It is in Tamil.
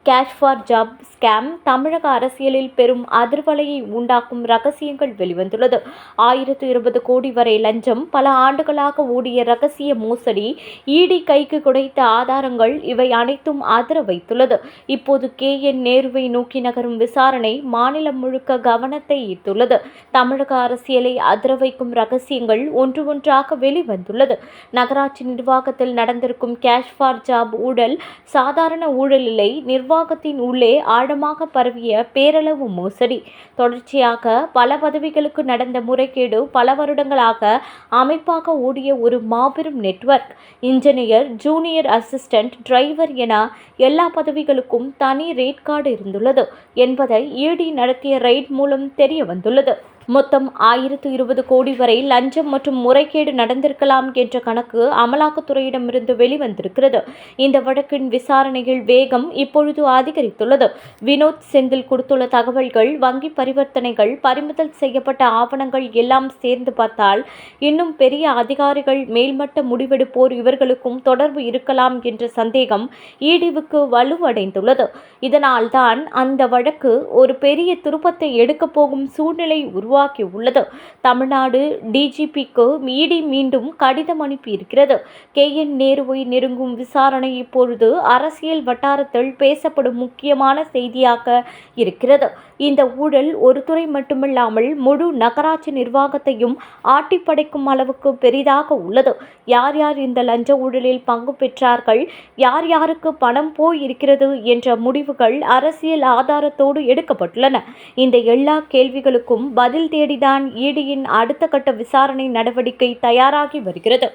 கேஷ் ஃபார் ஜாப் ஸ்கேம் தமிழக அரசியலில் பெரும் அதிர்வலையை உண்டாக்கும் ரகசியங்கள் வெளிவந்துள்ளது. 1020 கோடி வரை லஞ்சம், பல ஆண்டுகளாக ஓடிய ரகசிய மோசடி, இடி கைக்கு கிடைத்த ஆதாரங்கள் இவை அனைத்தும் அதிர வைத்துள்ளது. இப்போது KN நேருவை நோக்கி நகரும் விசாரணை மாநிலம் முழுக்க கவனத்தை ஈர்த்துள்ளது. தமிழக அரசியலை அதிர வைக்கும் ரகசியங்கள் ஒன்று ஒன்றாக வெளிவந்துள்ளது. நகராட்சி நிர்வாகத்தில் நடந்திருக்கும் கேஷ் ஃபார் ஜாப் ஊழல் சாதாரண ஊழல் இல்லை, நிர்வாகத்தின் உள்ளே ஆழமாக பரவிய பேரளவு மோசடி. தொடர்ச்சியாக பல பதவிகளுக்கு நடந்த முறைகேடு பல வருடங்களாக அமைப்பாக ஓடிய ஒரு மாபெரும் network. Engineer, junior assistant, driver என எல்லா பதவிகளுக்கும் தனி ரேட் கார்டு இருந்துள்ளது என்பதை ED நடத்திய ரெய்ட் மூலம் தெரிய வந்துள்ளது. மொத்தம் 1020 கோடி வரை லஞ்சம் மற்றும் முறைகேடு நடந்திருக்கலாம் என்ற கணக்கு அமலாக்கத்துறையிடமிருந்து வெளிவந்திருக்கிறது. இந்த வழக்கின் விசாரணையில் வேகம் இப்பொழுது அதிகரித்துள்ளது. வினோத் செந்தில் கொடுத்துள்ள தகவல்கள், வங்கி பரிவர்த்தனைகள், பறிமுதல் செய்யப்பட்ட ஆவணங்கள் எல்லாம் சேர்ந்து பார்த்தால் இன்னும் பெரிய அதிகாரிகள், மேல்மட்ட முடிவெடுப்போர் இவர்களுக்கும் தொடர்பு இருக்கலாம் என்ற சந்தேகம் EDவுக்கு வலுவடைந்துள்ளது. இதனால்தான் அந்த வழக்கு ஒரு பெரிய திருப்பத்தை எடுக்கப் போகும் சூழ்நிலை உருவாக்கியுள்ளது. தமிழ்நாடு DGPக்கு ED மீண்டும் கடிதம் அனுப்பியிருக்கிறது. KN நேருவை நெருங்கும் விசாரணை இப்பொழுது அரசியல் வட்டாரத்தில் பேசப்படும் முக்கியமான செய்தியாக இருக்கிறது. இந்த ஊழல் ஒரு துறை மட்டுமில்லாமல் முழு நகராட்சி நிர்வாகத்தையும் ஆட்டிப்படைக்கும் அளவுக்கு பெரிதாக உள்ளது. யார் யார் இந்த லஞ்ச ஊழலில் பங்கு பெற்றார்கள், யார் யாருக்கு பணம் போயிருக்கிறது என்ற முடிவுகள் அரசியல் ஆதாரத்தோடு எடுக்கப்பட்டுள்ளன. இந்த எல்லா கேள்விகளுக்கும் பதில் தேடிதான் EDயின் அடுத்த கட்ட விசாரணை நடவடிக்கை தயாராகி வருகிறது.